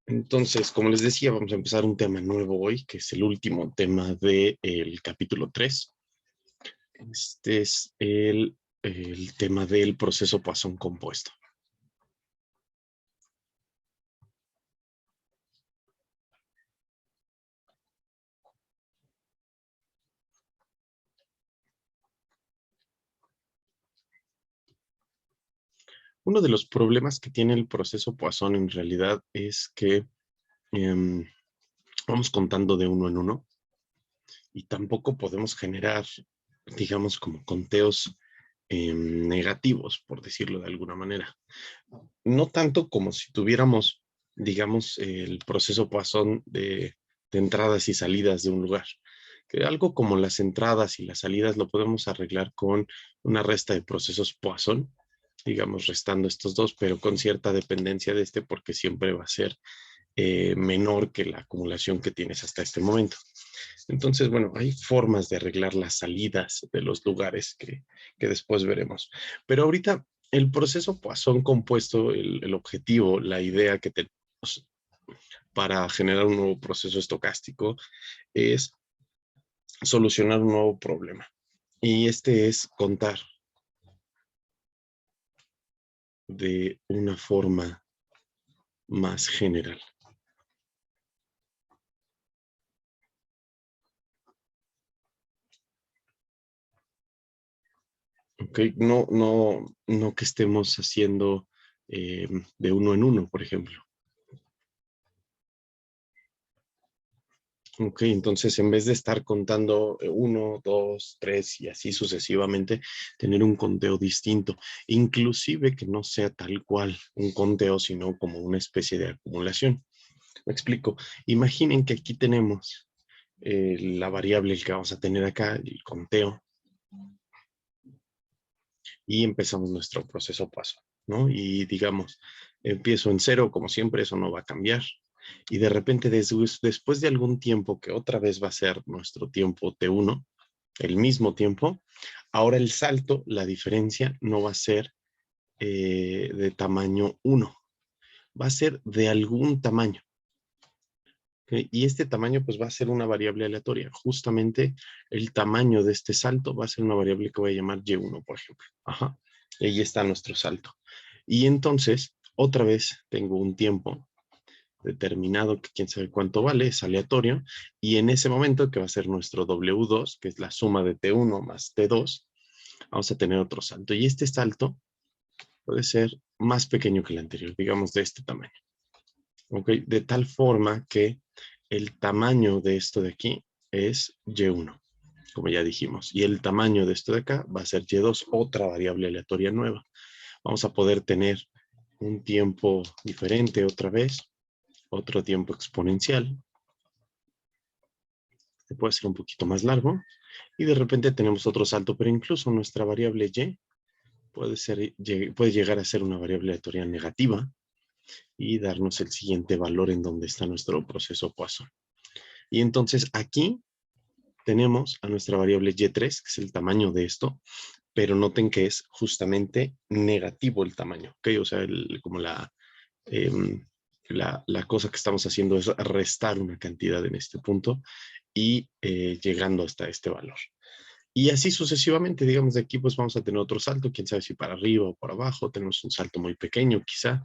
Entonces, como les decía, vamos a empezar un tema nuevo hoy, que es el último tema del capítulo 3. Este es el tema del proceso Poisson compuesto. Uno de los problemas que tiene el proceso Poisson en realidad es que vamos contando de uno en uno y tampoco podemos generar, digamos, como conteos negativos, por decirlo de alguna manera. No tanto como si tuviéramos, digamos, el proceso Poisson de entradas y salidas de un lugar. Que algo como las entradas y las salidas lo podemos arreglar con una resta de procesos Poisson, digamos, restando estos dos, pero con cierta dependencia de este, porque siempre va a ser menor que la acumulación que tienes hasta este momento. Entonces, bueno, hay formas de arreglar las salidas de los lugares que después veremos. Pero ahorita el proceso Poisson compuesto, el objetivo, la idea que tenemos para generar un nuevo proceso estocástico es solucionar un nuevo problema. Y este es contar de una forma más general. ¿Ok? No que estemos haciendo de uno en uno, por ejemplo. Ok, entonces en vez de estar contando 1, 2, 3 y así sucesivamente, tener un conteo distinto, inclusive que no sea tal cual un conteo, sino como una especie de acumulación. Me explico. Imaginen que aquí tenemos la variable que vamos a tener acá, el conteo, y empezamos nuestro proceso paso, ¿no? Y digamos, empiezo en 0, como siempre, eso no va a cambiar. Y de repente, después de algún tiempo, que otra vez va a ser nuestro tiempo T1, el mismo tiempo, ahora el salto, la diferencia, no va a ser de tamaño 1, va a ser de algún tamaño. ¿Okay? Y este tamaño pues va a ser una variable aleatoria. Justamente el tamaño de este salto va a ser una variable que voy a llamar Y1, por ejemplo. Ajá. Y ahí está nuestro salto. Y entonces, otra vez tengo un tiempo determinado que quién sabe cuánto vale, es aleatorio, y en ese momento que va a ser nuestro W2, que es la suma de T1 más T2, vamos a tener otro salto. Y este salto puede ser más pequeño que el anterior, digamos de este tamaño. ¿Ok? De tal forma que el tamaño de esto de aquí es Y1, como ya dijimos. Y el tamaño de esto de acá va a ser Y2, otra variable aleatoria nueva. Vamos a poder tener un tiempo diferente otra vez, otro tiempo exponencial. Este puede ser un poquito más largo. Y de repente tenemos otro salto, pero incluso nuestra variable Y puede llegar a ser una variable aleatoria negativa y darnos el siguiente valor en donde está nuestro proceso Poisson. Y entonces aquí tenemos a nuestra variable Y3, que es el tamaño de esto, pero noten que es justamente negativo el tamaño, ¿ok? O sea, como la cosa que estamos haciendo es restar una cantidad en este punto y llegando hasta este valor. Y así sucesivamente, digamos, de aquí pues vamos a tener otro salto, quién sabe si para arriba o para abajo, tenemos un salto muy pequeño quizá,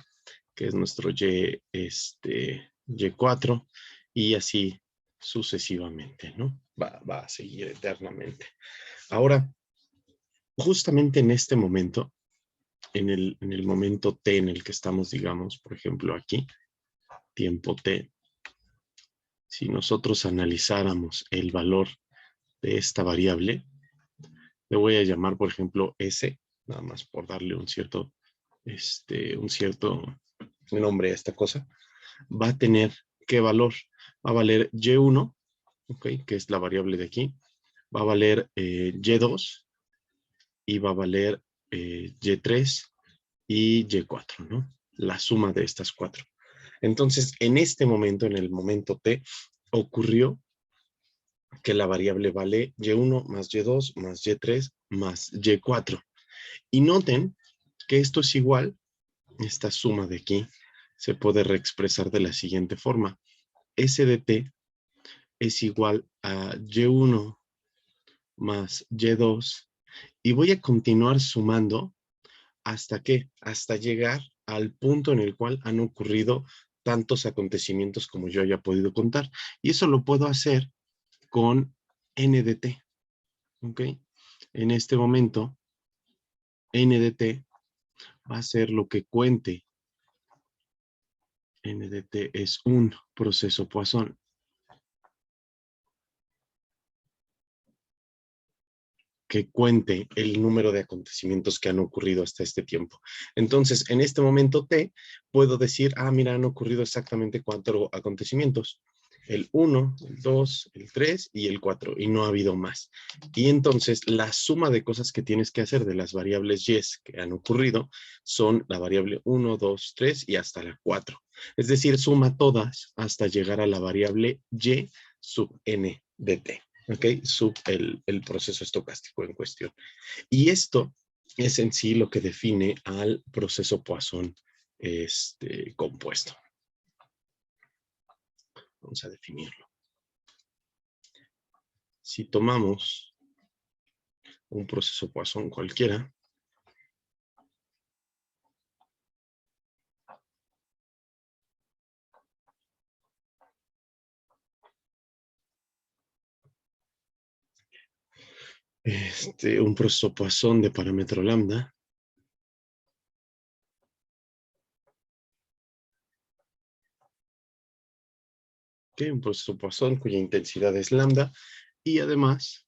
que es nuestro Y4, y así sucesivamente, ¿no? Va a seguir eternamente. Ahora, justamente en este momento, en el momento T en el que estamos, digamos, por ejemplo aquí, tiempo T, si nosotros analizáramos el valor de esta variable, le voy a llamar, por ejemplo, S, nada más por darle un cierto nombre a esta cosa, va a tener ¿qué valor? Va a valer Y1, okay, que es la variable de aquí, va a valer Y2 y va a valer Y3 y Y4, ¿no? La suma de estas cuatro. Entonces, en este momento, en el momento T, ocurrió que la variable vale Y1 más Y2 más Y3 más Y4. Y noten que esto es igual, esta suma de aquí, se puede reexpresar de la siguiente forma. S de t es igual a Y1 más Y2 y voy a continuar sumando ¿hasta qué? Hasta llegar al punto en el cual han ocurrido tantos acontecimientos como yo haya podido contar. Y eso lo puedo hacer con n de t. ¿Ok? En este momento, n de t va a ser lo que cuente. N de t es un proceso Poisson. Que cuente el número de acontecimientos que han ocurrido hasta este tiempo. Entonces, en este momento t, puedo decir, mira, han ocurrido exactamente 4 acontecimientos. El 1, el 2, el 3 y el 4, y no ha habido más. Y entonces, la suma de cosas que tienes que hacer de las variables y que han ocurrido son la variable 1, 2, 3 y hasta la 4. Es decir, suma todas hasta llegar a la variable y sub n de t. ¿Ok? Sub el proceso estocástico en cuestión. Y esto es en sí lo que define al proceso Poisson compuesto. Vamos a definirlo. Si tomamos un proceso Poisson cualquiera, un proceso Poisson de parámetro lambda, un proceso Poisson cuya intensidad es lambda, y además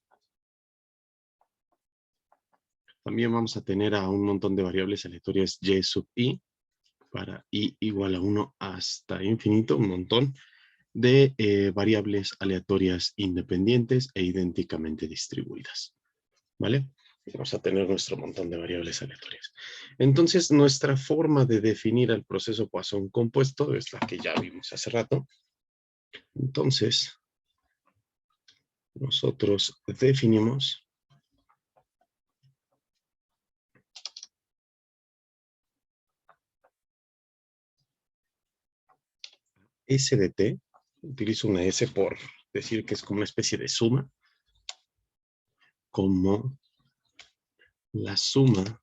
también vamos a tener a un montón de variables aleatorias y sub i, para i igual a 1 hasta infinito, un montón de variables aleatorias independientes e idénticamente distribuidas, ¿vale? Vamos a tener nuestro montón de variables aleatorias. Entonces, nuestra forma de definir el proceso Poisson compuesto es la que ya vimos hace rato. Entonces, nosotros definimos S de t, utilizo una S por decir que es como una especie de suma, como la suma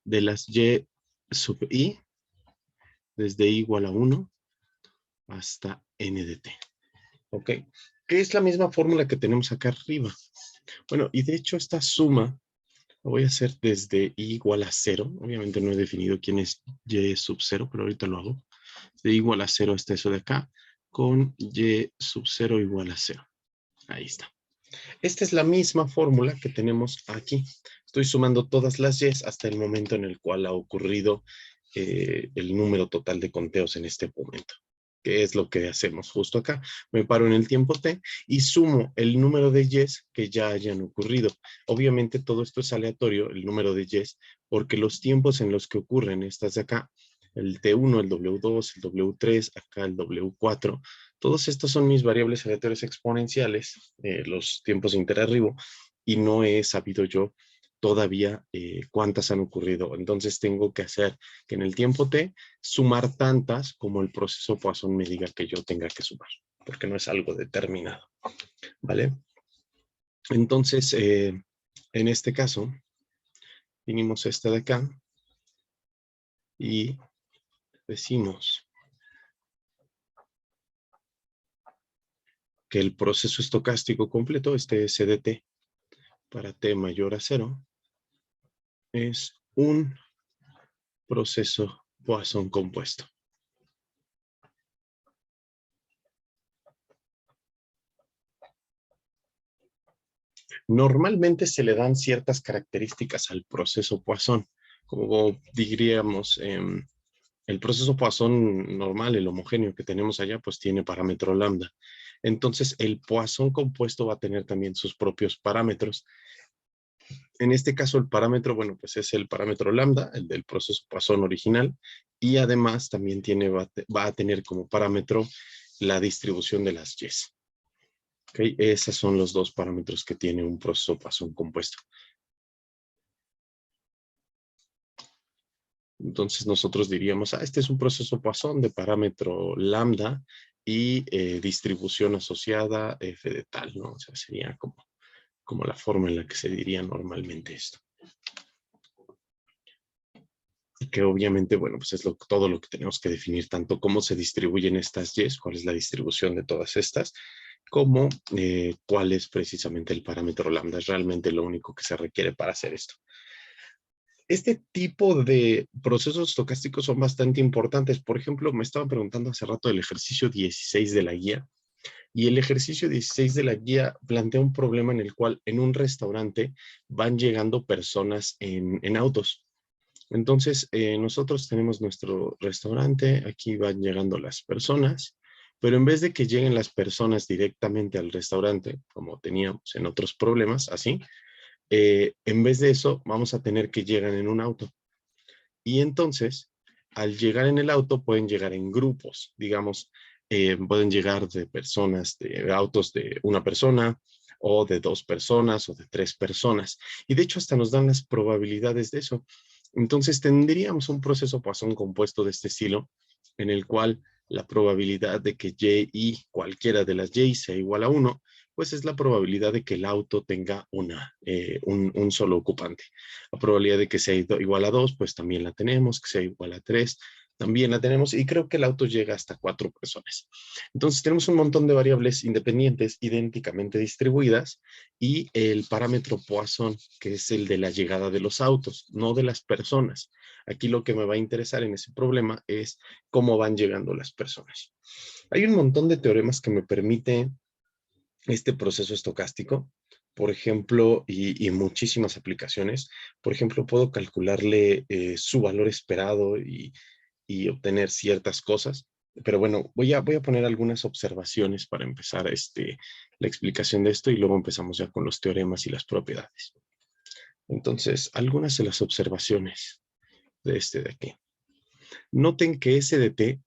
de las y sub i desde i igual a 1 hasta n de t. ¿Ok? Que es la misma fórmula que tenemos acá arriba. Bueno, y de hecho esta suma la voy a hacer desde i igual a 0. Obviamente no he definido quién es y sub 0, pero ahorita lo hago. De i igual a 0 está eso de acá, con y sub 0 igual a 0. Ahí está. Esta es la misma fórmula que tenemos aquí. Estoy sumando todas las y hasta el momento en el cual ha ocurrido el número total de conteos en este momento. Que es lo que hacemos justo acá. Me paro en el tiempo t y sumo el número de yes que ya hayan ocurrido. Obviamente todo esto es aleatorio, el número de yes, porque los tiempos en los que ocurren estas de acá, el T1, el W2, el W3, acá el W4, todos estos son mis variables aleatorias exponenciales, los tiempos interarribo, y no he sabido yo todavía cuántas han ocurrido. Entonces tengo que hacer que en el tiempo t sumar tantas como el proceso Poisson me diga que yo tenga que sumar, porque no es algo determinado, ¿vale? Entonces, en este caso, vinimos esta de acá y decimos que el proceso estocástico completo, este S de t, para t mayor a 0, es un proceso Poisson compuesto. Normalmente se le dan ciertas características al proceso Poisson, como diríamos, el proceso Poisson normal, el homogéneo que tenemos allá, pues tiene parámetro lambda. Entonces, el Poisson compuesto va a tener también sus propios parámetros. En este caso, el parámetro, bueno, pues es el parámetro lambda, el del proceso Poisson original, y además también va a tener como parámetro la distribución de las Y's. ¿Okay? Esos son los dos parámetros que tiene un proceso Poisson compuesto. Entonces nosotros diríamos, este es un proceso Poisson de parámetro lambda y distribución asociada f de tal, ¿no? O sea, sería como la forma en la que se diría normalmente esto. Y que obviamente, bueno, pues es todo lo que tenemos que definir, tanto cómo se distribuyen estas y, cuál es la distribución de todas estas, como cuál es precisamente el parámetro lambda. Es realmente lo único que se requiere para hacer esto. Este tipo de procesos estocásticos son bastante importantes. Por ejemplo, me estaban preguntando hace rato del ejercicio 16 de la guía, y el ejercicio 16 de la guía plantea un problema en el cual en un restaurante van llegando personas en autos. Entonces, nosotros tenemos nuestro restaurante, aquí van llegando las personas, pero en vez de que lleguen las personas directamente al restaurante, como teníamos en otros problemas, así, en vez de eso, vamos a tener que llegar en un auto. Y entonces, al llegar en el auto, pueden llegar en grupos, digamos, pueden llegar de personas, de autos de una persona, o de 2 personas, o de 3 personas. Y de hecho, hasta nos dan las probabilidades de eso. Entonces, tendríamos un proceso Poisson compuesto de este estilo, en el cual la probabilidad de que y, cualquiera de las y, sea igual a 1, pues es la probabilidad de que el auto tenga un solo ocupante. La probabilidad de que sea igual a 2, pues también la tenemos, que sea igual a 3, también la tenemos, y creo que el auto llega hasta 4 personas. Entonces tenemos un montón de variables independientes, idénticamente distribuidas, y el parámetro Poisson, que es el de la llegada de los autos, no de las personas. Aquí lo que me va a interesar en ese problema es cómo van llegando las personas. Hay un montón de teoremas que me permiten este proceso estocástico, por ejemplo, y muchísimas aplicaciones. Por ejemplo, puedo calcularle su valor esperado y obtener ciertas cosas. Pero bueno, voy a poner algunas observaciones para empezar la explicación de esto, y luego empezamos ya con los teoremas y las propiedades. Entonces, algunas de las observaciones de de aquí. Noten que S de t,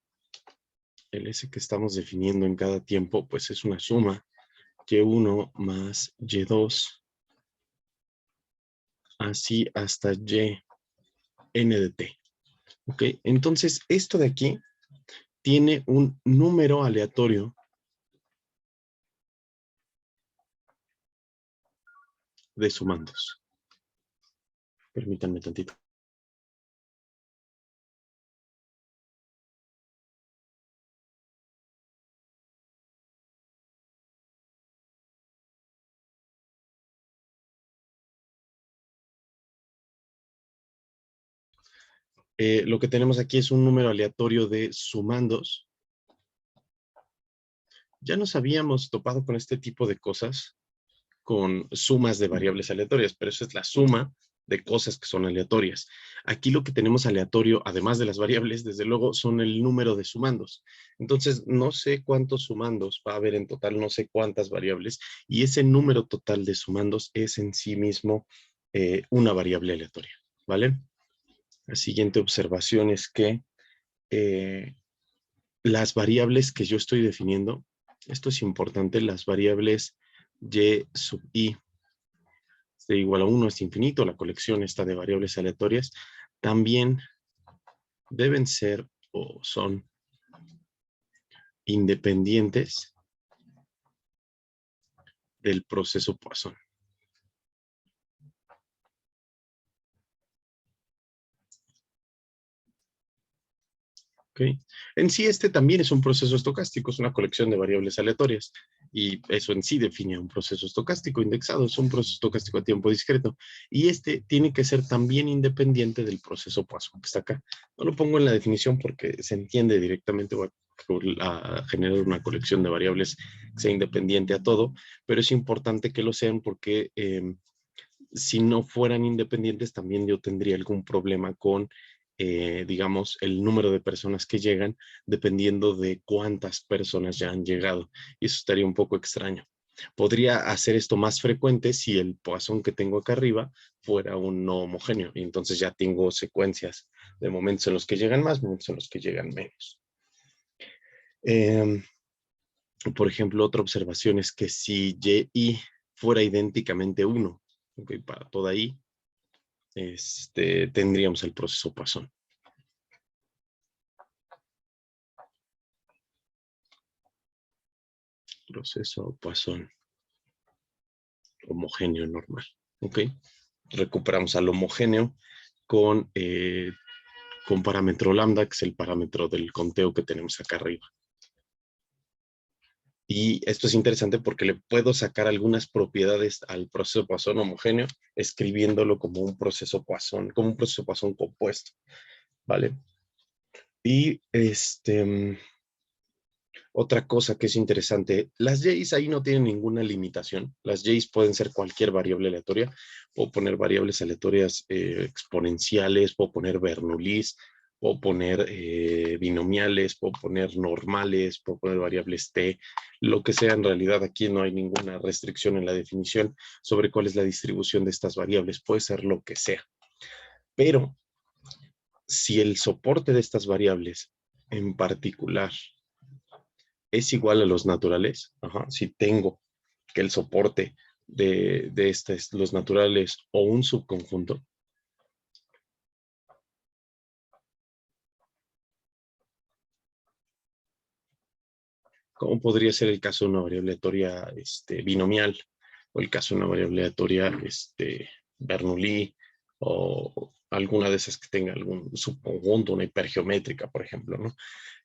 el S que estamos definiendo en cada tiempo, pues es una suma y1 más y2, así hasta y n de t. ¿Ok? Entonces, esto de aquí tiene un número aleatorio de sumandos. Permítanme tantito. Lo que tenemos aquí es un número aleatorio de sumandos. Ya nos habíamos topado con este tipo de cosas, con sumas de variables aleatorias, pero eso es la suma de cosas que son aleatorias. Aquí lo que tenemos aleatorio, además de las variables, desde luego, son el número de sumandos. Entonces, no sé cuántos sumandos va a haber en total, no sé cuántas variables, y ese número total de sumandos es en sí mismo una variable aleatoria, ¿vale? La siguiente observación es que las variables que yo estoy definiendo, esto es importante, las variables y sub i de igual a 1 es infinito, la colección esta de variables aleatorias, también deben ser o son independientes del proceso Poisson. ¿Okay? En sí, también es un proceso estocástico, es una colección de variables aleatorias, y eso en sí define un proceso estocástico indexado, es un proceso estocástico a tiempo discreto, y tiene que ser también independiente del proceso Poisson que está acá. No lo pongo en la definición porque se entiende directamente, voy a generar una colección de variables que sea independiente a todo, pero es importante que lo sean porque si no fueran independientes, también yo tendría algún problema con, digamos, el número de personas que llegan, dependiendo de cuántas personas ya han llegado. Y eso estaría un poco extraño. Podría hacer esto más frecuente si el Poisson que tengo acá arriba fuera un no homogéneo. Y entonces ya tengo secuencias de momentos en los que llegan más, momentos en los que llegan menos. Por ejemplo, otra observación es que si y fuera idénticamente 1, okay, para toda i, tendríamos el proceso Poisson. Proceso Poisson homogéneo normal. ¿Ok? Recuperamos al homogéneo con parámetro lambda, que es el parámetro del conteo que tenemos acá arriba. Y esto es interesante porque le puedo sacar algunas propiedades al proceso Poisson homogéneo escribiéndolo como un proceso Poisson compuesto, ¿vale? Y otra cosa que es interesante, las J's ahí no tienen ninguna limitación. Las J's pueden ser cualquier variable aleatoria. Puedo poner variables aleatorias exponenciales, puedo poner Bernoullis, puedo poner binomiales, puedo poner normales, puedo poner variables t, lo que sea. En realidad aquí no hay ninguna restricción en la definición sobre cuál es la distribución de estas variables. Puede ser lo que sea. Pero si el soporte de estas variables en particular es igual a los naturales, si tengo que el soporte de los naturales o un subconjunto, ¿cómo podría ser el caso de una variable aleatoria binomial o el caso de una variable aleatoria Bernoulli o alguna de esas que tenga algún subconjunto, una hipergeométrica, por ejemplo, ¿no?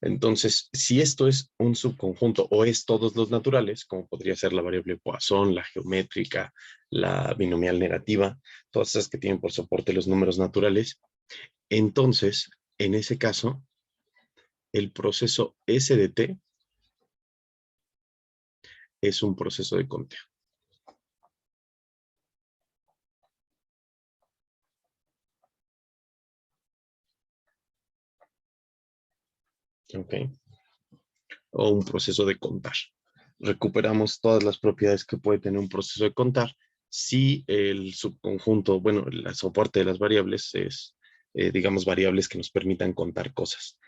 Entonces, si esto es un subconjunto o es todos los naturales, como podría ser la variable Poisson, la geométrica, la binomial negativa, todas esas que tienen por soporte los números naturales, entonces, en ese caso, el proceso S de T es un proceso de conteo. ¿Ok? O un proceso de contar. Recuperamos todas las propiedades que puede tener un proceso de contar si el subconjunto, bueno, el soporte de las variables es, digamos, variables que nos permitan contar cosas.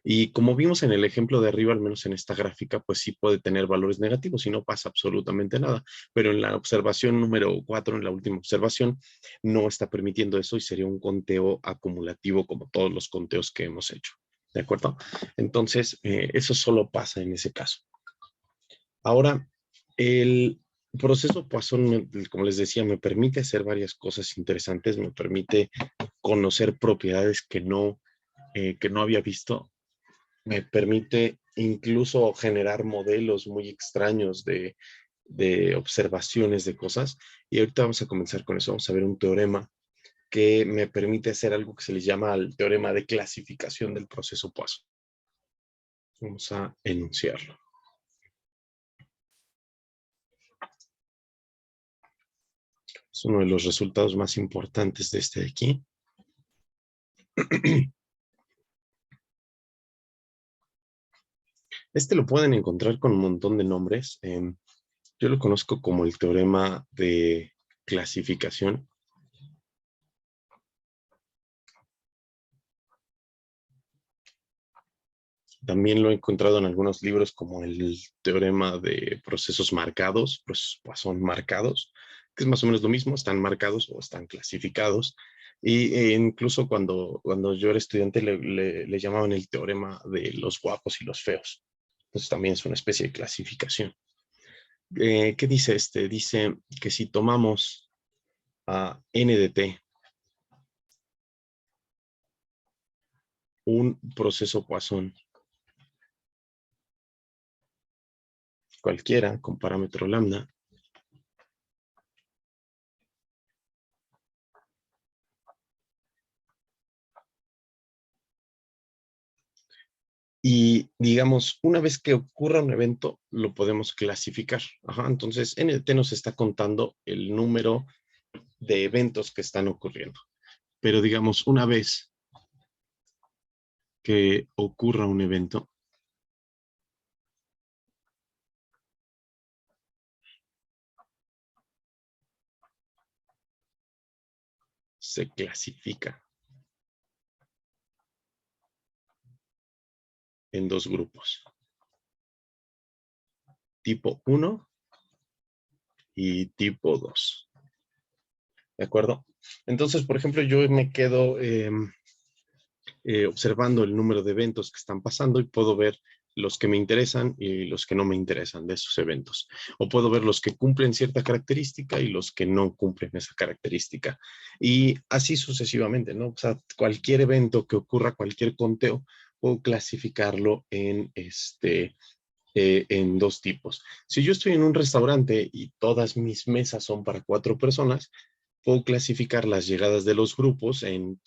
Y como vimos en el ejemplo de arriba, al menos en esta gráfica, pues sí puede tener valores negativos y no pasa absolutamente nada. Pero en la observación número 4, en la última observación, no está permitiendo eso y sería un conteo acumulativo como todos los conteos que hemos hecho. ¿De acuerdo? Entonces, eso solo pasa en ese caso. Ahora, el proceso Poisson, como les decía, me permite hacer varias cosas interesantes, me permite conocer propiedades que no había visto, me permite incluso generar modelos muy extraños de observaciones de cosas. Y ahorita vamos a comenzar con eso, vamos a ver un teorema que me permite hacer algo que se les llama el teorema de clasificación del proceso Poisson. Vamos a enunciarlo. Es uno de los resultados más importantes de este de aquí. Este lo pueden encontrar con un montón de nombres. Yo lo conozco como el teorema de clasificación. También lo he encontrado en algunos libros como el teorema de procesos marcados, procesos Poisson marcados, que es más o menos lo mismo, están marcados o están clasificados. Y incluso cuando yo era estudiante le llamaban el teorema de los guapos y los feos. Entonces también es una especie de clasificación. ¿Qué dice este? Dice que si tomamos a n de t, un proceso Poisson cualquiera con parámetro lambda, y digamos, una vez que ocurra un evento, lo podemos clasificar. Entonces, n de t nos está contando el número de eventos que están ocurriendo. Pero digamos, una vez que ocurra un evento, se clasifica en dos grupos. Tipo 1 y tipo 2. ¿De acuerdo? Entonces, por ejemplo, yo me quedo observando el número de eventos que están pasando y puedo ver los que me interesan y los que no me interesan de esos eventos. O puedo ver los que cumplen cierta característica y los que no cumplen esa característica. Y así sucesivamente, ¿no? O sea, cualquier evento que ocurra, cualquier conteo, puedo clasificarlo en dos tipos. Si yo estoy en un restaurante y todas mis mesas son para 4 personas, puedo clasificar las llegadas de los grupos en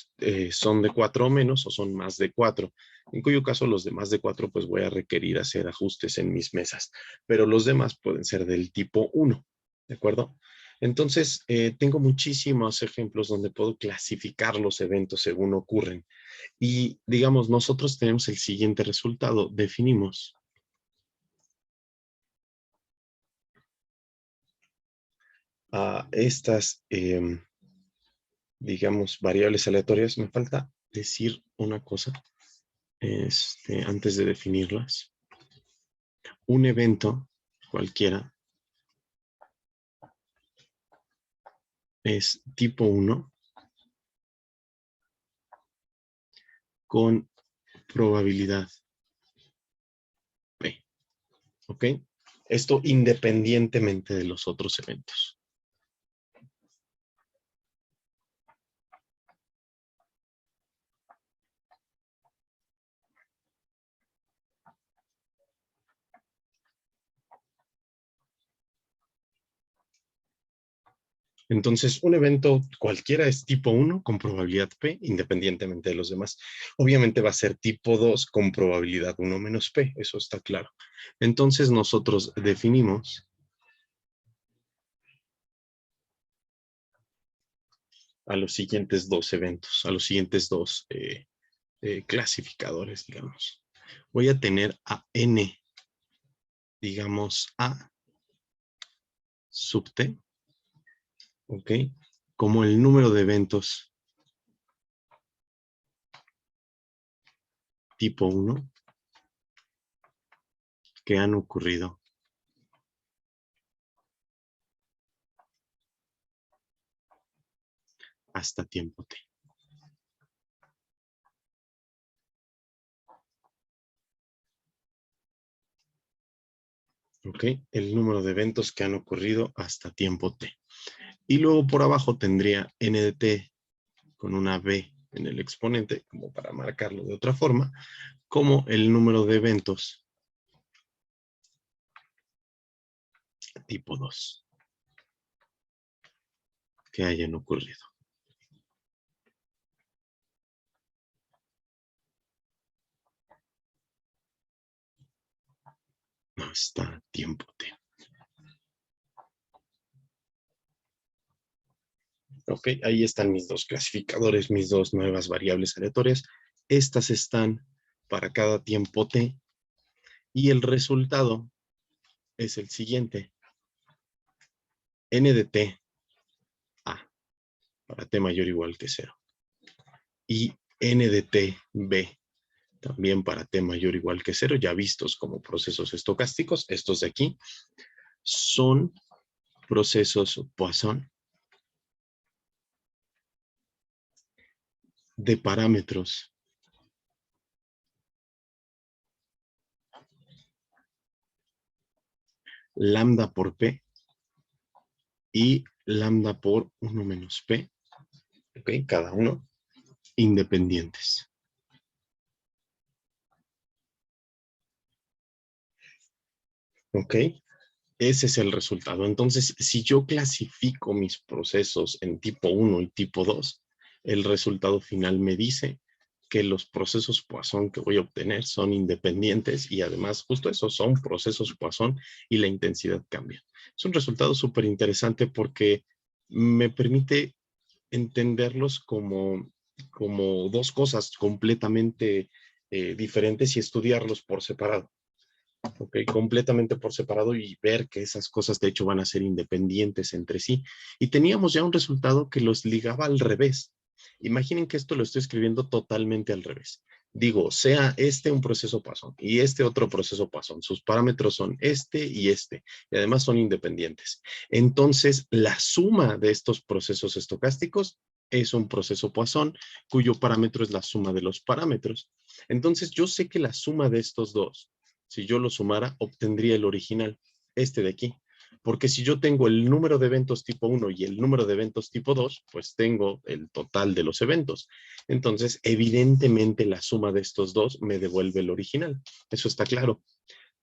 son de 4 o menos o son más de 4, en cuyo caso los de más de 4 pues voy a requerir hacer ajustes en mis mesas, pero los demás pueden ser del tipo 1, ¿de acuerdo? Entonces, tengo muchísimos ejemplos donde puedo clasificar los eventos según ocurren. Y digamos, nosotros tenemos el siguiente resultado. Definimos a estas, digamos, variables aleatorias. Me falta decir una cosa antes de definirlas. Un evento cualquiera es tipo 1 con probabilidad P. ¿Ok? Esto independientemente de los otros eventos. Entonces, un evento cualquiera es tipo 1 con probabilidad P, independientemente de los demás. Obviamente va a ser tipo 2 con probabilidad 1 menos P, eso está claro. Entonces, nosotros definimos a los siguientes dos eventos, a los siguientes dos clasificadores, digamos. Voy a tener a N, digamos, A sub T, ¿ok? Como el número de eventos tipo 1 que han ocurrido hasta tiempo T. ¿Ok? El número de eventos que han ocurrido hasta tiempo T. Y luego por abajo tendría N de T con una B en el exponente, como para marcarlo de otra forma, como el número de eventos tipo 2 que hayan ocurrido. Hasta tiempo T. Ok, ahí están mis dos clasificadores, mis dos nuevas variables aleatorias. Estas están para cada tiempo T y el resultado es el siguiente. N de T A para T mayor o igual que 0. Y N de T B también para T mayor o igual que 0, ya vistos como procesos estocásticos. Estos de aquí son procesos Poisson de parámetros lambda por P y lambda por 1 menos P, ¿ok? Cada uno independientes. ¿Ok? Ese es el resultado. Entonces, si yo clasifico mis procesos en tipo 1 y tipo 2, el resultado final me dice que los procesos Poisson que voy a obtener son independientes y además justo eso, son procesos Poisson y la intensidad cambia. Es un resultado súper interesante porque me permite entenderlos como dos cosas completamente diferentes y estudiarlos por separado. Ok, completamente por separado y ver que esas cosas de hecho van a ser independientes entre sí. Y teníamos ya un resultado que los ligaba al revés. Imaginen que esto lo estoy escribiendo totalmente al revés. Digo, sea este un proceso Poisson y este otro proceso Poisson. Sus parámetros son este y además son independientes. Entonces, la suma de estos procesos estocásticos es un proceso Poisson cuyo parámetro es la suma de los parámetros. Entonces, yo sé que la suma de estos dos si yo lo sumara, obtendría el original, este de aquí. Porque si yo tengo el número de eventos tipo 1 y el número de eventos tipo 2, pues tengo el total de los eventos. Entonces, evidentemente, la suma de estos dos me devuelve el original. Eso está claro.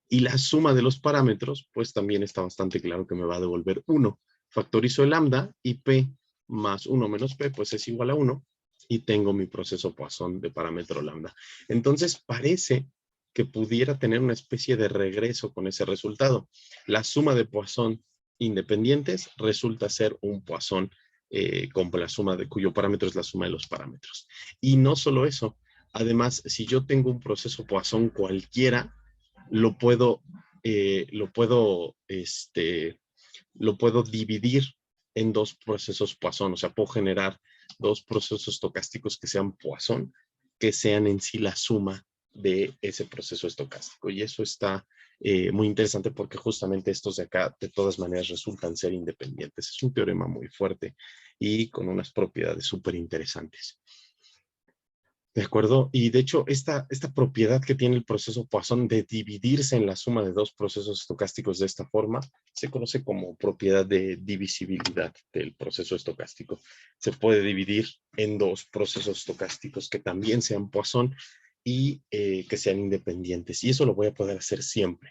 Y la suma de los parámetros, pues también está bastante claro que me va a devolver 1. Factorizo el lambda y P más 1 menos P, pues es igual a 1. Y tengo mi proceso Poisson de parámetro lambda. Entonces, parece que pudiera tener una especie de regreso con ese resultado. La suma de Poisson independientes resulta ser un Poisson con la suma de cuyo parámetro es la suma de los parámetros. Y no solo eso, además, si yo tengo un proceso Poisson cualquiera, lo puedo, lo puedo, lo puedo dividir en dos procesos Poisson. O sea, puedo generar dos procesos estocásticos que sean Poisson, que sean en sí la suma de ese proceso estocástico. Y eso está muy interesante porque justamente estos de acá, de todas maneras, resultan ser independientes. Es un teorema muy fuerte y con unas propiedades súper interesantes. ¿De acuerdo? Y de hecho, esta propiedad que tiene el proceso Poisson de dividirse en la suma de dos procesos estocásticos de esta forma, se conoce como propiedad de divisibilidad del proceso estocástico. Se puede dividir en dos procesos estocásticos que también sean Poisson y que sean independientes. Y eso lo voy a poder hacer siempre.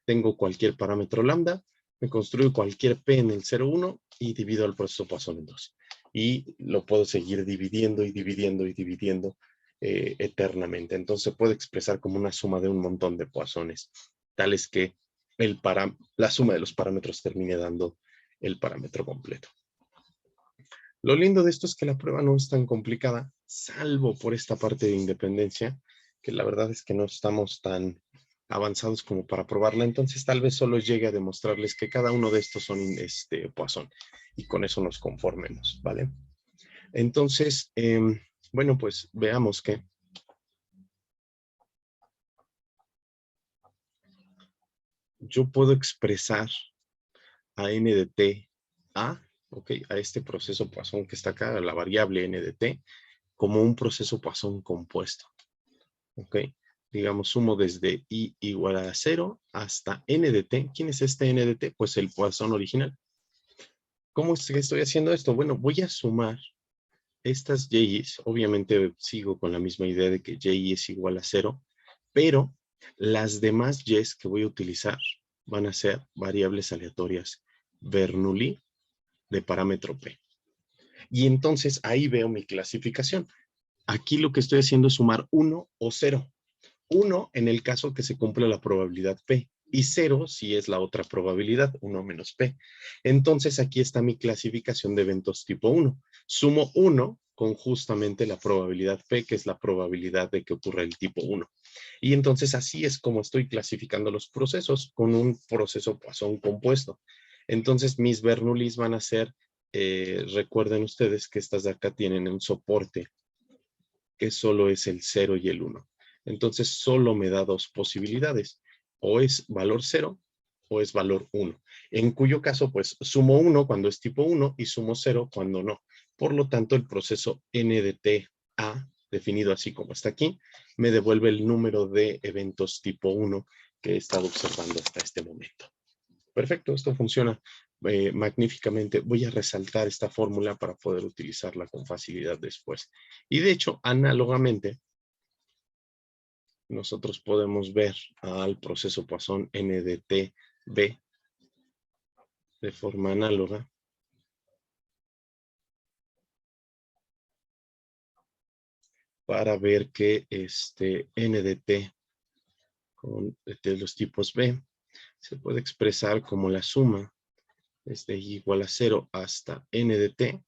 Tengo cualquier parámetro lambda, me construyo cualquier P en el 0,1 y divido el proceso Poisson en dos. Y lo puedo seguir dividiendo y dividiendo y dividiendo eternamente. Entonces se puede expresar como una suma de un montón de Poissones, tales que la suma de los parámetros termine dando el parámetro completo. Lo lindo de esto es que la prueba no es tan complicada, salvo por esta parte de independencia, que la verdad es que no estamos tan avanzados como para probarla, entonces tal vez solo llegue a demostrarles que cada uno de estos son Poisson, y con eso nos conformemos, ¿vale? Entonces, bueno, pues veamos que yo puedo expresar a n de t a, ok, a este proceso Poisson que está acá, la variable n de t, como un proceso Poisson compuesto, ok. Digamos, sumo desde i igual a 0 hasta n de t. ¿Quién es este n de t? Pues el Poisson original. ¿Cómo es que estoy haciendo esto? Bueno, voy a sumar estas y'is, obviamente sigo con la misma idea de que y es igual a 0, pero las demás y'es que voy a utilizar van a ser variables aleatorias Bernoulli de parámetro P. Y entonces ahí veo mi clasificación. Aquí lo que estoy haciendo es sumar 1 o 0. 1 en el caso que se cumpla la probabilidad P. Y 0 si es la otra probabilidad, 1 menos P. Entonces aquí está mi clasificación de eventos tipo 1. Sumo 1 con justamente la probabilidad P, que es la probabilidad de que ocurra el tipo 1. Y entonces así es como estoy clasificando los procesos, con un proceso Poisson compuesto. Entonces mis Bernoullis van a ser, recuerden ustedes que estas de acá tienen un soporte que solo es el 0 y el 1. Entonces solo me da dos posibilidades, o es valor 0 o es valor 1, en cuyo caso pues sumo 1 cuando es tipo 1 y sumo 0 cuando no. Por lo tanto el proceso n de t a, definido así como está aquí, me devuelve el número de eventos tipo 1 que he estado observando hasta este momento. Perfecto, esto funciona magníficamente. Voy a resaltar esta fórmula para poder utilizarla con facilidad después. Y de hecho, análogamente, nosotros podemos ver al proceso Poisson n de t b de forma análoga. Para ver que n de t con de los tipos b se puede expresar como la suma desde y igual a 0 hasta n de t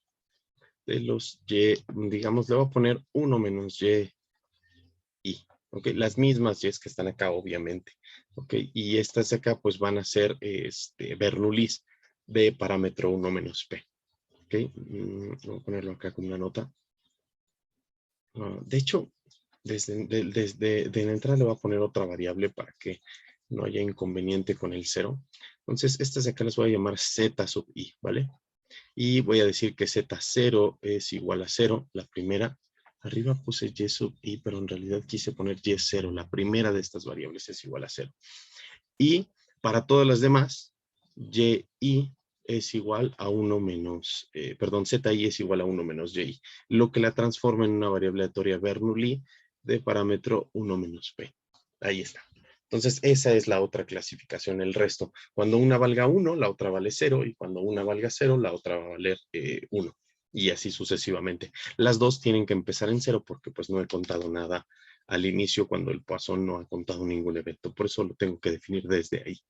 de los y, digamos, le voy a poner 1 menos y, ¿ok? Las mismas y'es que están acá, obviamente, ¿ok? Y estas de acá, pues, van a ser Bernoullis de parámetro 1 menos p, ¿ok? Voy a ponerlo acá con una nota. De hecho, desde la entrada le voy a poner otra variable para que no haya inconveniente con el 0. Entonces, estas de acá las voy a llamar z sub i, ¿vale? Y voy a decir que z0 es igual a 0, la primera, Arriba puse y sub i, pero en realidad quise poner y0. La primera de estas variables es igual a 0. Y para todas las demás, yi es igual a 1 menos, zi es igual a 1 menos yi, lo que la transforma en una variable aleatoria Bernoulli de parámetro 1 menos p. Ahí está. Entonces, esa es la otra clasificación, el resto. Cuando una valga 1, la otra vale 0, y cuando una valga 0, la otra va a valer 1. Y así sucesivamente. Las dos tienen que empezar en 0 porque pues no he contado nada al inicio cuando el Poisson no ha contado ningún evento. Por eso lo tengo que definir desde ahí.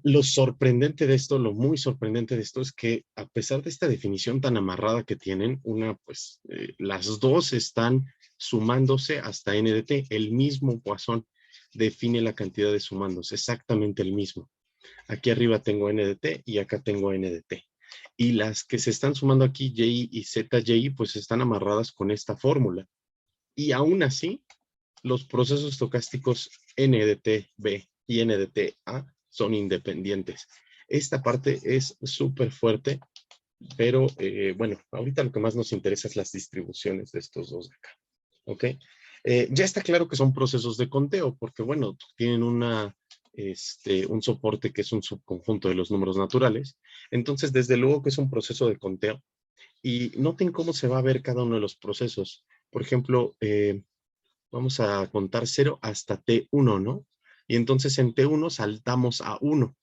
Lo sorprendente de esto, lo muy sorprendente de esto es que a pesar de esta definición tan amarrada que tienen, las dos están sumándose hasta n de t. El mismo Poisson define la cantidad de sumandos, exactamente el mismo. Aquí arriba tengo n de t y acá tengo n de t. Y las que se están sumando aquí, y y zy, pues están amarradas con esta fórmula. Y aún así, los procesos estocásticos n de t b y n de t a son independientes. Esta parte es súper fuerte, pero bueno, ahorita lo que más nos interesa es las distribuciones de estos dos de acá. ¿Ok? Ya está claro que son procesos de conteo, porque bueno, tienen un soporte que es un subconjunto de los números naturales. Entonces, desde luego que es un proceso de conteo. Y noten cómo se va a ver cada uno de los procesos. Por ejemplo, vamos a contar 0 hasta T1, ¿no? Y entonces en T1 saltamos a 1.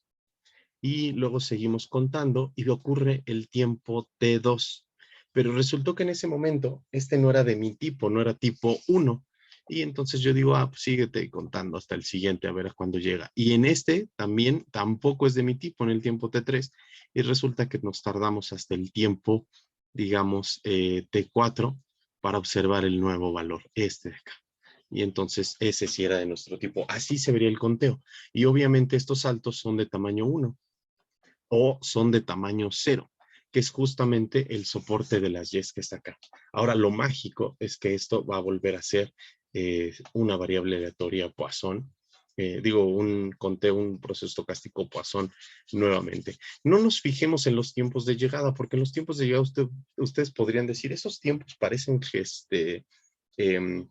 Y luego seguimos contando y ocurre el tiempo T2. Pero resultó que en ese momento este no era de mi tipo, no era tipo 1. Y entonces yo digo, pues síguete contando hasta el siguiente a ver a cuándo llega. Y en este también tampoco es de mi tipo, en el tiempo T3. Y resulta que nos tardamos hasta el tiempo, digamos, T4 para observar el nuevo valor, este de acá. Y entonces ese sí era de nuestro tipo. Así se vería el conteo. Y obviamente estos saltos son de tamaño 1 o son de tamaño 0, que es justamente el soporte de las yes que está acá. Ahora, lo mágico es que esto va a volver a ser una variable aleatoria Poisson, un conteo, un proceso estocástico Poisson nuevamente. No nos fijemos en los tiempos de llegada, porque en los tiempos de llegada ustedes podrían decir, esos tiempos parecen em,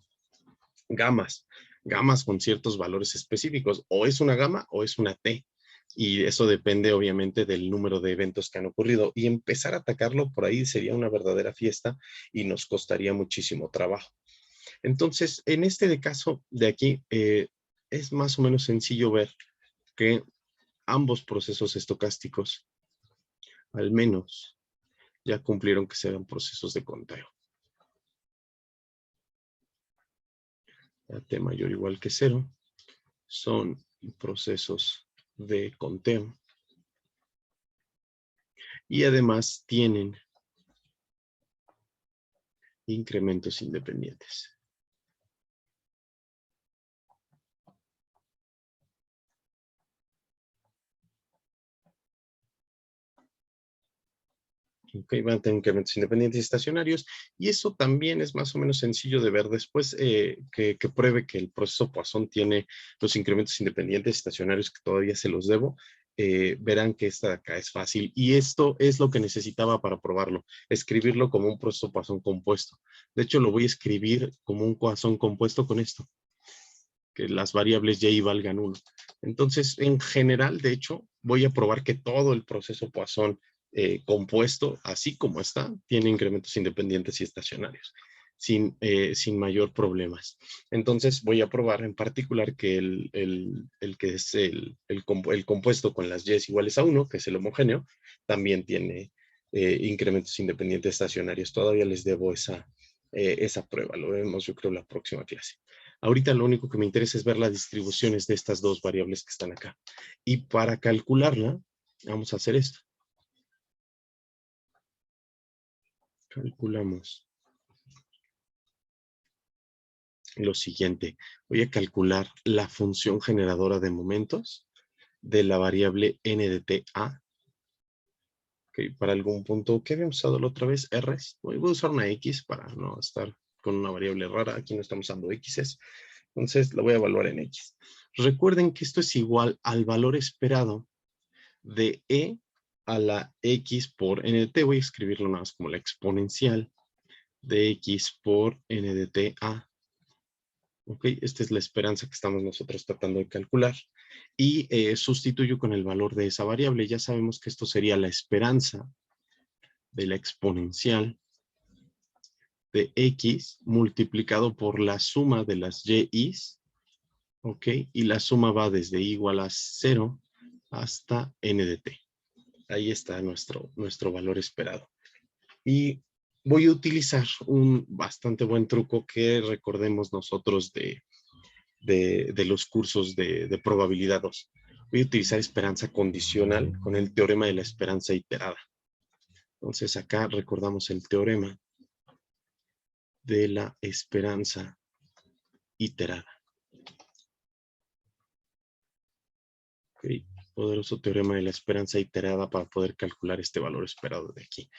gamas con ciertos valores específicos, o es una gama o es una T. Y eso depende obviamente del número de eventos que han ocurrido. Y empezar a atacarlo por ahí sería una verdadera fiesta y nos costaría muchísimo trabajo. Entonces, en este caso de aquí, es más o menos sencillo ver que ambos procesos estocásticos, al menos, ya cumplieron que sean procesos de conteo. T mayor o igual que 0 son procesos de conteo. Y además tienen incrementos independientes. Okay, van a tener incrementos independientes y estacionarios, y eso también es más o menos sencillo de ver después que pruebe que el proceso Poisson tiene los incrementos independientes y estacionarios, que todavía se los debo. Verán que esta de acá es fácil, y esto es lo que necesitaba para probarlo, escribirlo como un proceso Poisson compuesto. De hecho, lo voy a escribir como un Poisson compuesto con esto, que las variables y valgan 1. Entonces, en general, de hecho, voy a probar que todo el proceso Poisson compuesto, así como está, tiene incrementos independientes y estacionarios, sin mayor problemas. Entonces, voy a probar en particular que el que es el compuesto con las y iguales a 1, que es el homogéneo, también tiene incrementos independientes estacionarios. Todavía les debo esa prueba, lo vemos yo creo la próxima clase. Ahorita lo único que me interesa es ver las distribuciones de estas dos variables que están acá. Y para calcularla, vamos a hacer esto. Calculamos lo siguiente. Voy a calcular la función generadora de momentos de la variable n de t a. Okay, para algún punto, ¿qué habíamos usado la otra vez? R. Voy a usar una X para no estar con una variable rara. Aquí no estamos usando X's. Entonces, la voy a evaluar en X. Recuerden que esto es igual al valor esperado de E a la X por NT. Voy a escribirlo nada más como la exponencial de X por N de T A. Ok, esta es la esperanza que estamos nosotros tratando de calcular. Y sustituyo con el valor de esa variable. Ya sabemos que esto sería la esperanza de la exponencial de X multiplicado por la suma de las Y's. Ok, y la suma va desde igual a 0 hasta N de T. Ahí está nuestro valor esperado. Y voy a utilizar un bastante buen truco que recordemos nosotros de los cursos de probabilidad 2. Voy a utilizar esperanza condicional con el teorema de la esperanza iterada. Entonces acá recordamos el teorema de la esperanza iterada. Okay. Poderoso teorema de la esperanza iterada para poder calcular este valor esperado de aquí.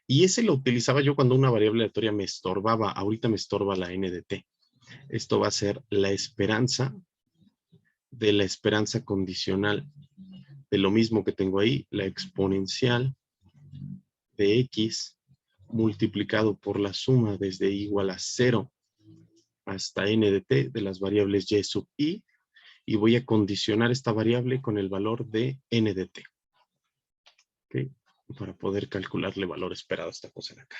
Y ese lo utilizaba yo cuando una variable aleatoria me estorbaba. Ahorita me estorba la n de t. Esto va a ser la esperanza de la esperanza condicional de lo mismo que tengo ahí, la exponencial de x multiplicado por la suma desde igual a 0 hasta n de t de las variables y sub i, y voy a condicionar esta variable con el valor de n de t. ¿Okay? Para poder calcularle valor esperado a esta cosa de acá.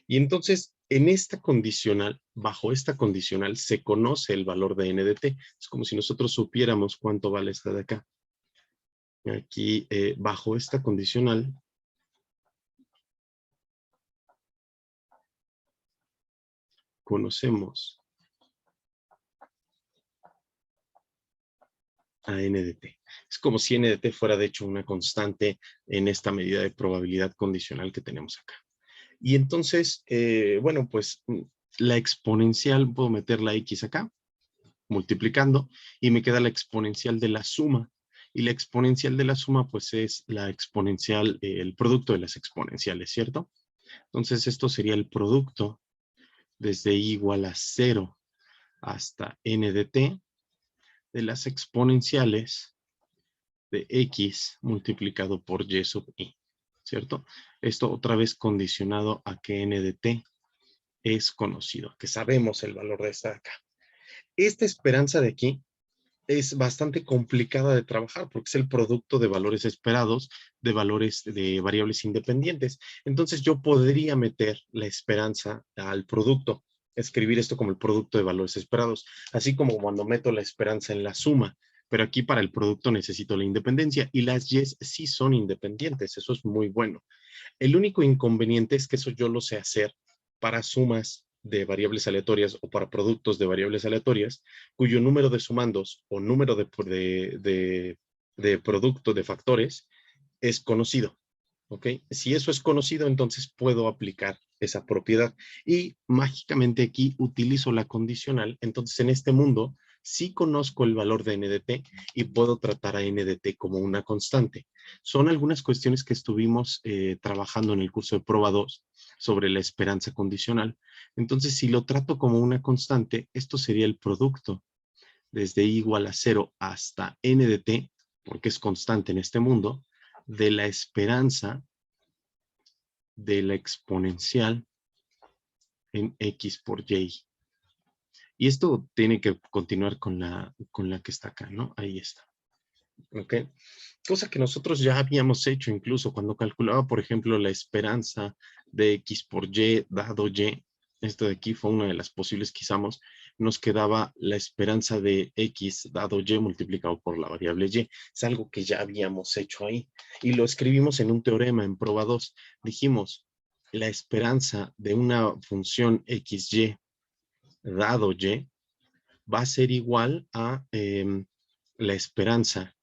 Y entonces, en esta condicional, bajo esta condicional, se conoce el valor de n de t. Es como si nosotros supiéramos cuánto vale esta de acá. Aquí, bajo esta condicional, conocemos a n de t. Es como si n de t fuera, de hecho, una constante en esta medida de probabilidad condicional que tenemos acá. Y entonces, bueno, pues la exponencial, puedo meter la x acá, multiplicando, y me queda la exponencial de la suma. Y la exponencial de la suma, pues es la exponencial, el producto de las exponenciales, ¿cierto? Entonces, esto sería el producto desde igual a 0 hasta n de t de las exponenciales de x multiplicado por y sub i, ¿cierto? Esto otra vez condicionado a que n de t es conocido, que sabemos el valor de esta de acá. Esta esperanza de aquí es bastante complicada de trabajar porque es el producto de valores esperados, de valores de variables independientes. Entonces yo podría meter la esperanza al producto, escribir esto como el producto de valores esperados, así como cuando meto la esperanza en la suma. Pero aquí para el producto necesito la independencia y las yes sí son independientes. Eso es muy bueno. El único inconveniente es que eso yo lo sé hacer para sumas de variables aleatorias o para productos de variables aleatorias cuyo número de sumandos o número de producto de factores es conocido. ¿Ok? Si eso es conocido, entonces puedo aplicar esa propiedad. Y mágicamente aquí utilizo la condicional. Entonces en este mundo sí conozco el valor de n de t y puedo tratar a n de t como una constante. Son algunas cuestiones que estuvimos trabajando en el curso de prueba 2 sobre la esperanza condicional. Entonces si lo trato como una constante, esto sería el producto desde igual a 0 hasta n de t, porque es constante en este mundo, de la esperanza de la exponencial en x por y. Y esto tiene que continuar con la que está acá, ¿no? Ahí está. ¿Ok? Cosa que nosotros ya habíamos hecho incluso cuando calculaba, por ejemplo, la esperanza de x por y dado y. Esto de aquí fue una de las posibles que usamos. Nos quedaba la esperanza de x dado y multiplicado por la variable y. Es algo que ya habíamos hecho ahí. Y lo escribimos en un teorema en prueba 2. Dijimos, la esperanza de una función xy dado y va a ser igual a la esperanza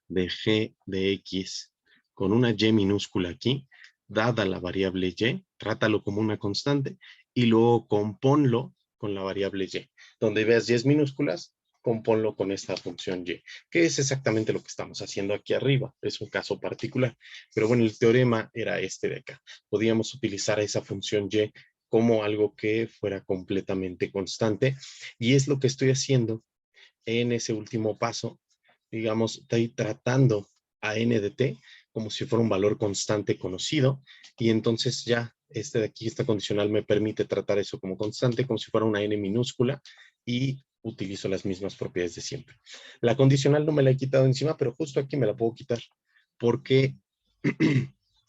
de g de x con una y minúscula aquí, dada la variable y, trátalo como una constante, y luego compónlo con la variable y. Donde veas y minúsculas, compónlo con esta función y, que es exactamente lo que estamos haciendo aquí arriba. Es un caso particular. Pero bueno, el teorema era este de acá. Podíamos utilizar esa función y como algo que fuera completamente constante, y es lo que estoy haciendo en ese último paso. Digamos, estoy tratando a n de t como si fuera un valor constante conocido, y entonces ya Este de aquí, esta condicional me permite tratar eso como constante, como si fuera una n minúscula, y utilizo las mismas propiedades de siempre. La condicional no me la he quitado encima, pero justo aquí me la puedo quitar, porque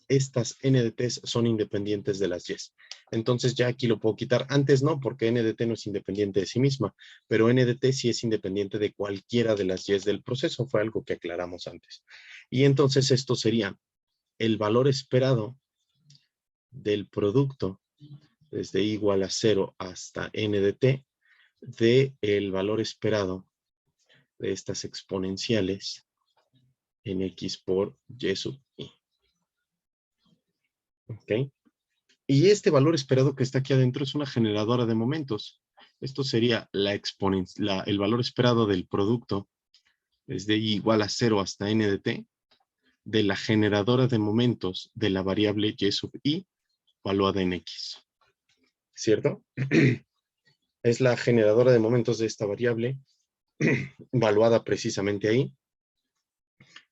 estas n de t son independientes de las y. Entonces ya aquí lo puedo quitar. Antes no, porque n de t no es independiente de sí misma, pero n de t sí es independiente de cualquiera de las y del proceso. Fue algo que aclaramos antes. Y entonces esto sería el valor esperado del producto desde igual a 0 hasta n de t del valor esperado de estas exponenciales en x por y sub i. ¿Ok? Y este valor esperado que está aquí adentro es una generadora de momentos. Esto sería el valor esperado del producto desde i igual a 0 hasta n de t de la generadora de momentos de la variable y sub i valuada en x. ¿Cierto? Es la generadora de momentos de esta variable valuada precisamente ahí.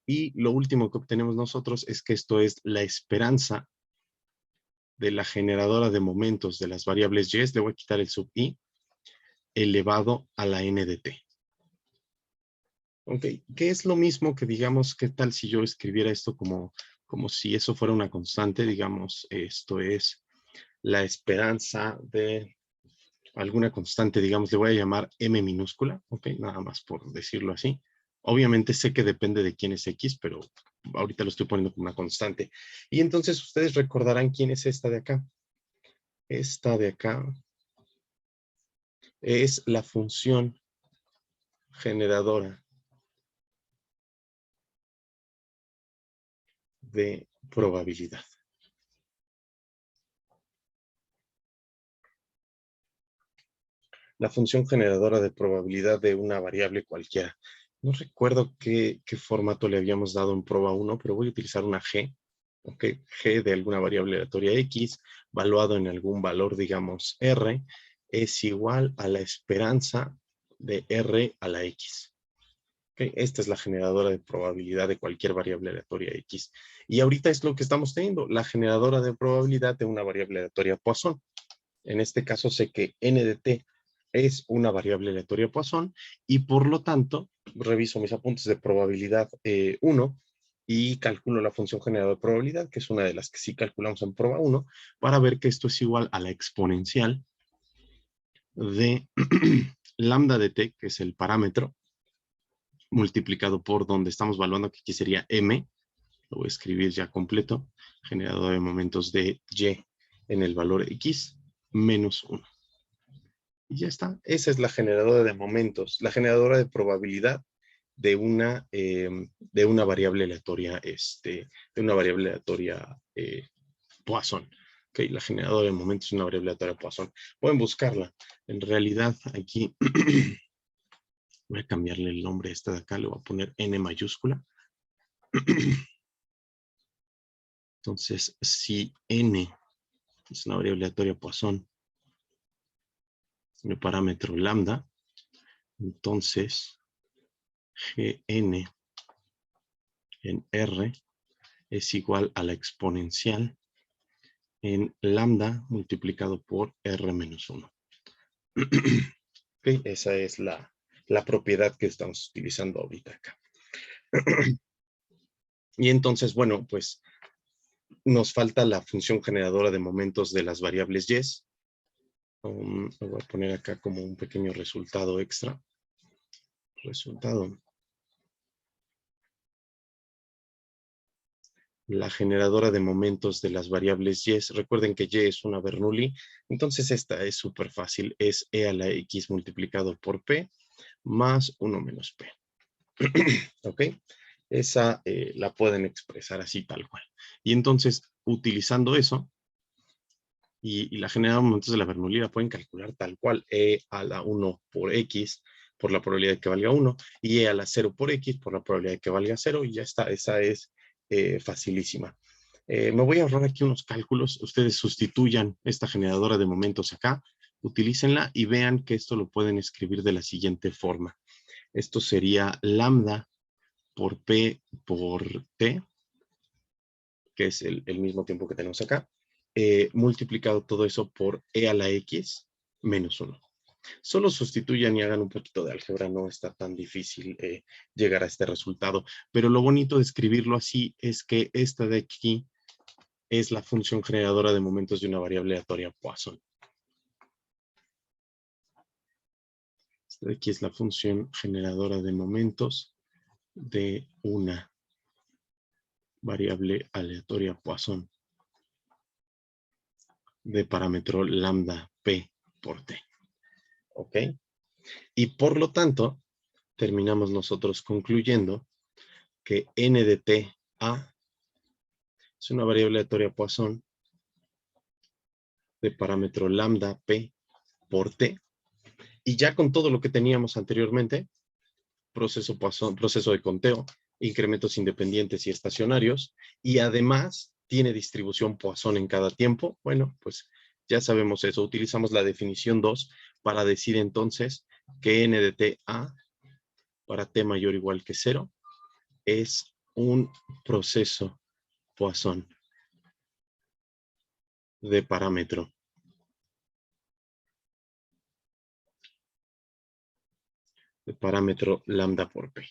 Y lo último que obtenemos nosotros es que esto es la esperanza de la generadora de momentos de las variables y, le voy a quitar el sub i, elevado a la n de t. Ok, que es lo mismo que digamos, ¿qué tal si yo escribiera esto como si eso fuera una constante? Digamos, esto es la esperanza de alguna constante, digamos, le voy a llamar m minúscula, ok, nada más por decirlo así. Obviamente sé que depende de quién es x, pero ahorita lo estoy poniendo como una constante. Y entonces ustedes recordarán quién es esta de acá. Esta de acá es la función generadora de probabilidad. La función generadora de probabilidad de una variable cualquiera. No recuerdo qué formato le habíamos dado en prueba 1, pero voy a utilizar una g, ¿ok? G de alguna variable aleatoria x, valuado en algún valor, digamos, r, es igual a la esperanza de r a la x. ¿Okay? Esta es la generadora de probabilidad de cualquier variable aleatoria x. Y ahorita es lo que estamos teniendo, la generadora de probabilidad de una variable aleatoria Poisson. En este caso sé que n de t es una variable aleatoria Poisson y por lo tanto reviso mis apuntes de probabilidad 1 y calculo la función generadora de probabilidad, que es una de las que sí calculamos en prueba 1, para ver que esto es igual a la exponencial de lambda de t, que es el parámetro, multiplicado por donde estamos evaluando, que aquí sería m, lo voy a escribir ya completo, generador de momentos de y en el valor x, menos 1. Y ya está. Esa es la generadora de momentos, la generadora de probabilidad de una variable aleatoria, Poisson. Okay, la generadora de momentos es una variable aleatoria Poisson. Pueden buscarla. En realidad, aquí voy a cambiarle el nombre a esta de acá, le voy a poner n mayúscula. Entonces, si n es una variable aleatoria Poisson, el parámetro lambda, entonces Gn en R es igual a la exponencial en lambda multiplicado por R menos 1. Okay, esa es la propiedad que estamos utilizando ahorita acá. Y entonces, bueno, pues nos falta la función generadora de momentos de las variables y. Lo voy a poner acá como un pequeño resultado extra. Resultado. La generadora de momentos de las variables y. Recuerden que y es una Bernoulli, entonces esta es súper fácil, es e a la x multiplicado por p más 1 menos p. ¿Ok? Esa la pueden expresar así tal cual. Y entonces, utilizando eso, y la generadora de momentos de la Bernoulli la pueden calcular tal cual, e a la 1 por x por la probabilidad de que valga 1, y e a la 0 por x por la probabilidad de que valga 0, y ya está, esa es facilísima. Me voy a ahorrar aquí unos cálculos. Ustedes sustituyan esta generadora de momentos acá, utilícenla y vean que esto lo pueden escribir de la siguiente forma. Esto sería lambda por p por t, que es el mismo tiempo que tenemos acá, multiplicado todo eso por e a la x menos 1. Solo sustituyan y hagan un poquito de álgebra, no está tan difícil llegar a este resultado. Pero lo bonito de escribirlo así es que esta de aquí es la función generadora de momentos de una variable aleatoria Poisson. Esta de aquí es la función generadora de momentos de una variable aleatoria Poisson de parámetro lambda p por t. ¿Ok? Y por lo tanto, terminamos nosotros concluyendo que n de t a es una variable aleatoria Poisson de parámetro lambda p por t. Y ya con todo lo que teníamos anteriormente, proceso Poisson, proceso de conteo, incrementos independientes y estacionarios, y además tiene distribución Poisson en cada tiempo, bueno, pues ya sabemos eso. Utilizamos la definición 2 para decir entonces que n de t a para t mayor o igual que 0 es un proceso Poisson de parámetro lambda por p.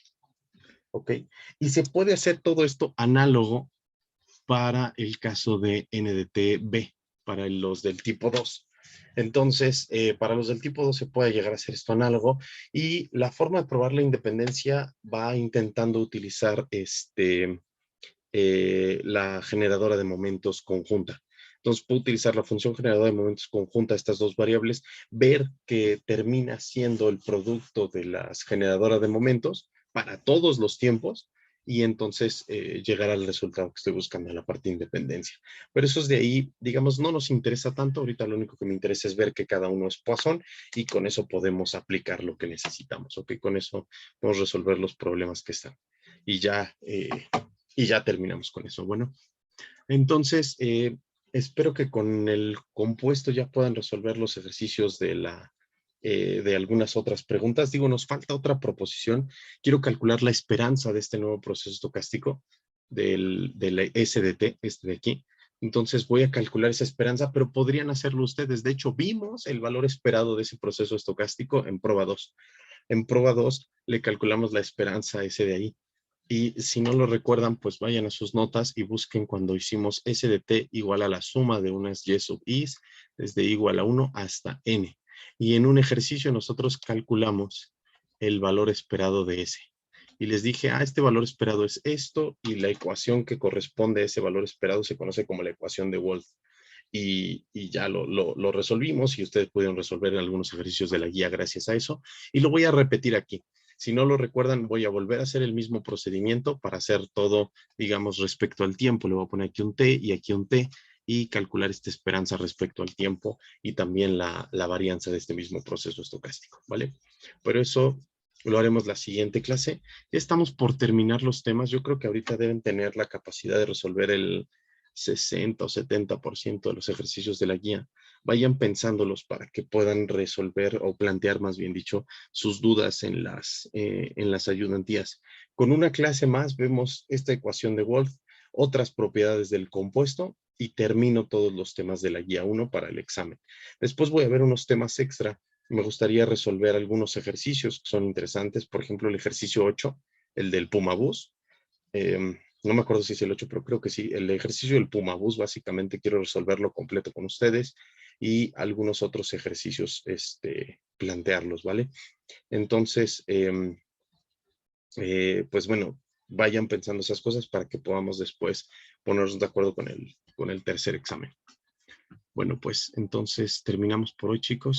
¿Ok? Y se puede hacer todo esto análogo para el caso de n de t b, para los del tipo 2. Entonces, para los del tipo 2 se puede llegar a hacer esto análogo, y la forma de probar la independencia va intentando utilizar la generadora de momentos conjunta. Entonces, puedo utilizar la función generadora de momentos conjunta, estas dos variables, ver que termina siendo el producto de las generadoras de momentos para todos los tiempos, y entonces llegar al resultado que estoy buscando en la parte de independencia. Pero eso es de ahí, digamos, no nos interesa tanto. Ahorita lo único que me interesa es ver que cada uno es Poisson, y con eso podemos aplicar lo que necesitamos, ¿ok? Con eso podemos resolver los problemas que están. Y ya terminamos con eso. Bueno, entonces espero que con el compuesto ya puedan resolver los ejercicios de algunas otras preguntas. Digo, nos falta otra proposición. Quiero calcular la esperanza de este nuevo proceso estocástico del SDT, este de aquí. Entonces voy a calcular esa esperanza, pero podrían hacerlo ustedes. De hecho, vimos el valor esperado de ese proceso estocástico en prueba 2. En prueba 2 le calculamos la esperanza ese de ahí. Y si no lo recuerdan, pues vayan a sus notas y busquen cuando hicimos S de t igual a la suma de unas y sub is, desde igual a 1 hasta n. Y en un ejercicio nosotros calculamos el valor esperado de S. Y les dije, este valor esperado es esto, y la ecuación que corresponde a ese valor esperado se conoce como la ecuación de Wolf. Y ya lo resolvimos, y ustedes pudieron resolver algunos ejercicios de la guía gracias a eso. Y lo voy a repetir aquí. Si no lo recuerdan, voy a volver a hacer el mismo procedimiento para hacer todo, digamos, respecto al tiempo. Le voy a poner aquí un t y aquí un t, y calcular esta esperanza respecto al tiempo, y también la varianza de este mismo proceso estocástico, ¿vale? Pero eso lo haremos la siguiente clase. Ya estamos por terminar los temas. Yo creo que ahorita deben tener la capacidad de resolver el 60 o 70% de los ejercicios de la guía. Vayan pensándolos para que puedan resolver, o plantear más bien dicho, sus dudas en las ayudantías. Con una clase más vemos esta ecuación de Wolf, otras propiedades del compuesto, y termino todos los temas de la guía 1 para el examen. Después voy a ver unos temas extra. Me gustaría resolver algunos ejercicios que son interesantes. Por ejemplo, el ejercicio 8, el del Pumabús. No me acuerdo si es el 8, pero creo que sí. El ejercicio del Pumabús, básicamente quiero resolverlo completo con ustedes, y algunos otros ejercicios plantearlos, ¿vale? Entonces, pues bueno, vayan pensando esas cosas para que podamos después ponernos de acuerdo con el tercer examen. Bueno, pues entonces terminamos por hoy, chicos.